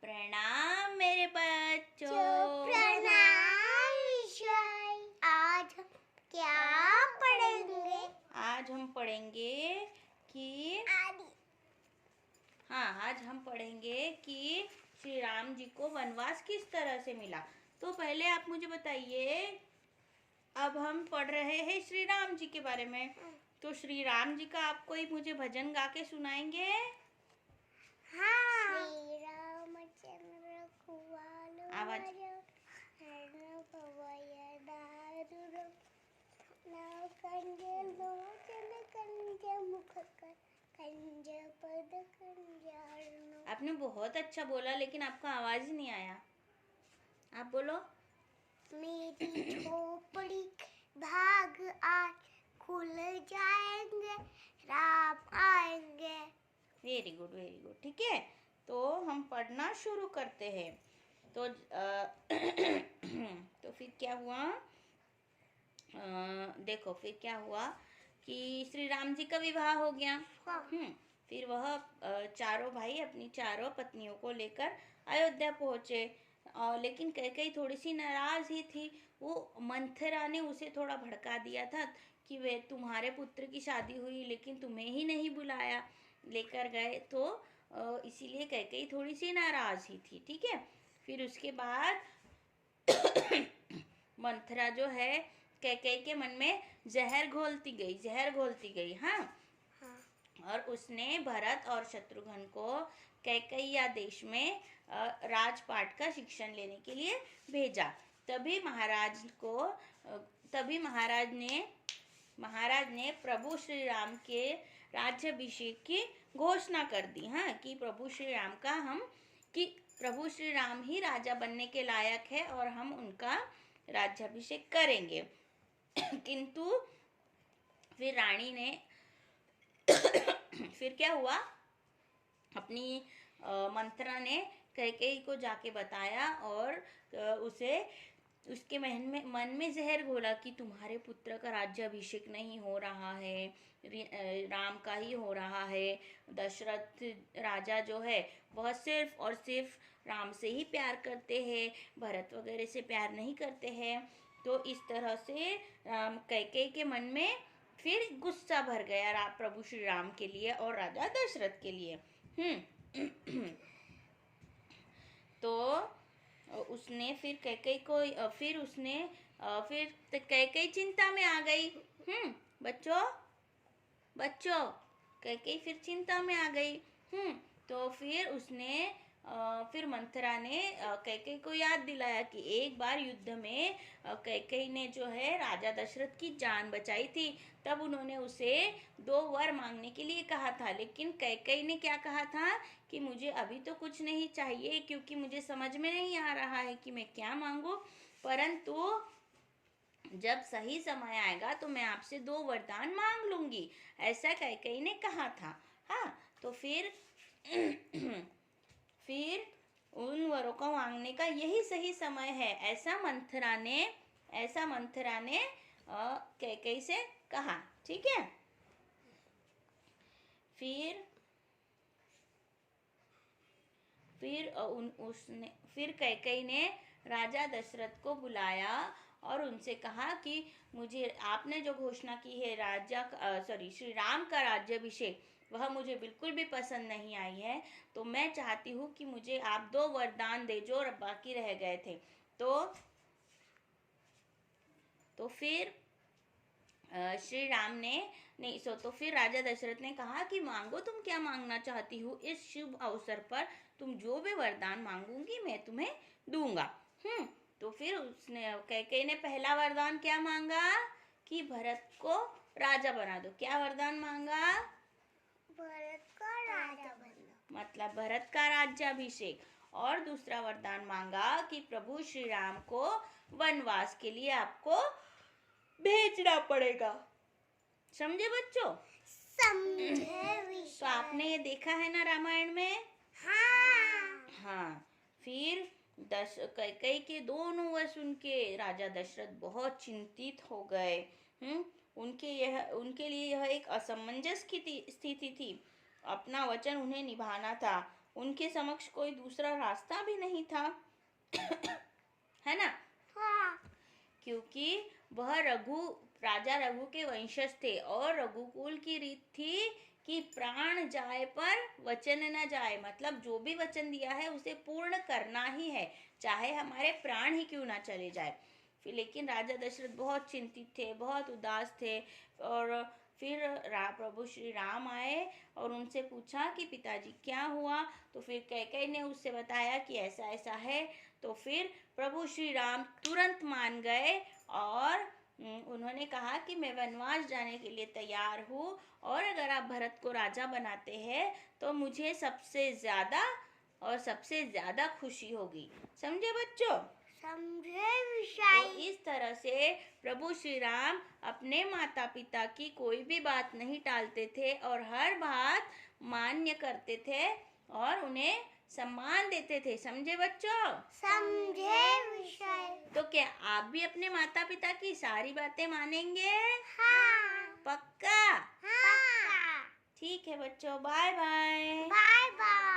प्रणाम मेरे बच्चों। प्रणाम विषय। आज हम क्या पढ़ेंगे? आज हम पढ़ेंगे कि आज हम पढ़ेंगे कि श्री राम जी को वनवास किस तरह से मिला। तो पहले आप मुझे बताइए, अब हम पढ़ रहे हैं श्री राम जी के बारे में। तो श्री राम जी का आप कोई मुझे भजन गा के सुनाएंगे? हाँ। श्री रामचंद्र कुवाल आवाज आपने बहुत अच्छा बोला, लेकिन आपका आवाज ही नहीं आया। आप बोलो। मेरी झोपड़ी भाग आज खुल जाएंगे, राम आएंगे। Very good, very good. ठीक है, तो हम पढ़ना शुरू करते हैं। तो तो फिर क्या हुआ? देखो फिर क्या हुआ कि श्री राम जी का विवाह हो गया। फिर वह चारों भाई अपनी चारों पत्नियों को लेकर अयोध्या पहुंचे। लेकिन कैकेयी थोड़ी सी नाराज ही थी। वो मंथरा ने उसे थोड़ा भड़का दिया था कि वे तुम्हारे पुत्र की शादी हुई लेकिन तुम्हें ही नहीं बुलाया, लेकर गए। तो इसीलिए कैकेयी थोड़ी सी नाराज ही थी। ठीक है, फिर उसके बाद मंथरा जो है कैकेयी के मन में जहर घोलती गई। हाँ, और उसने भरत और शत्रुघ्न को कैकेयी देश में राजपाट का शिक्षण लेने के लिए भेजा। तभी महाराज ने प्रभु श्री राम के राज्याभिषेक की घोषणा कर दी। हाँ, कि प्रभु श्री राम ही राजा बनने के लायक है और हम उनका राज्याभिषेक करेंगे। किंतु फिर रानी ने फिर क्या हुआ, अपनी मंत्रा ने कैकेयी को जाके बताया और उसके मन में जहर घोला कि तुम्हारे पुत्र का राज्याभिषेक नहीं हो रहा है, राम का ही हो रहा है। दशरथ राजा जो है वह सिर्फ और सिर्फ राम से ही प्यार करते हैं, भरत वगैरह से प्यार नहीं करते हैं। तो इस तरह से कैकेयी के मन में फिर गुस्सा भर गया प्रभु श्री राम के लिए और राजा दशरथ के लिए। तो उसने फिर कैकेयी को फिर कैकेयी चिंता में आ गई। बच्चों कैकेयी फिर चिंता में आ गई। तो फिर मंथरा ने कैकेयी को याद दिलाया कि एक बार युद्ध में कैकेयी ने जो है राजा दशरथ की जान बचाई थी। तब उन्होंने उसे 2 वर मांगने के लिए कहा था, लेकिन कैकेयी ने क्या कहा था कि मुझे अभी तो कुछ नहीं चाहिए, क्योंकि मुझे समझ में नहीं आ रहा है कि मैं क्या मांगू, परंतु जब सही समय आएगा तो मैं आपसे 2 वरदान मांग लूंगी, ऐसा कैकेयी ने कहा था। हाँ, तो फिर उन वरों को मांगने का यही सही समय है, ऐसा मंथरा ने कैकेयी से कहा। ठीक है, फिर कैकेयी ने राजा दशरथ को बुलाया और उनसे कहा कि मुझे आपने जो घोषणा की है श्री राम का राज्याभिषेक, वह मुझे बिल्कुल भी पसंद नहीं आई है। तो मैं चाहती हूँ कि मुझे आप 2 वरदान दे जो बाकी रह गए थे। तो फिर श्री राम ने तो फिर राजा दशरथ ने कहा कि मांगो, तुम क्या मांगना चाहती हो, इस शुभ अवसर पर तुम जो भी वरदान मांगूंगी मैं तुम्हें दूंगा। तो फिर कैकेयी ने पहला वरदान क्या मांगा कि भरत को राजा बना दो। क्या वरदान मांगा? भरत का राजा बनना, मतलब भरत का राज्याभिषेक। और दूसरा वरदान मांगा कि प्रभु श्री राम को वनवास के लिए आपको भेजना पड़ेगा। समझे बच्चों? समझे। तो आपने ये देखा है ना रामायण में? हाँ। फिर कैकेयी के दोनों वर सुन के राजा दशरथ बहुत चिंतित हो गए। उनके लिए यह एक असमंजस की स्थिति थी। अपना वचन उन्हें निभाना था उनके समक्ष कोई दूसरा रास्ता भी नहीं था। है ना? हाँ। क्योंकि वह राजा रघु के वंशज थे और रघुकुल की रीत थी कि प्राण जाए पर वचन न जाए, मतलब जो भी वचन दिया है उसे पूर्ण करना ही है, चाहे हमारे प्राण ही क्यों ना चले जाए। फिर लेकिन राजा दशरथ बहुत चिंतित थे, बहुत उदास थे। और फिर प्रभु श्री राम आए और उनसे पूछा कि पिताजी क्या हुआ। तो फिर कैकेयी ने उससे बताया कि ऐसा ऐसा है। तो फिर प्रभु श्री राम तुरंत मान गए और उन्होंने कहा कि मैं वनवास जाने के लिए तैयार हूँ, और अगर आप भरत को राजा बनाते हैं तो मुझे सबसे ज्यादा खुशी होगी। समझे बच्चों? समझे तो विषय। इस तरह से प्रभु श्री राम अपने माता पिता की कोई भी बात नहीं टालते थे और हर बात मान्य करते थे और उन्हें सम्मान देते थे। समझे बच्चों? समझे विषय। तो क्या आप भी अपने माता पिता की सारी बातें मानेंगे? हाँ। पक्का? हाँ। ठीक है बच्चों, बाय बाय। Bye bye.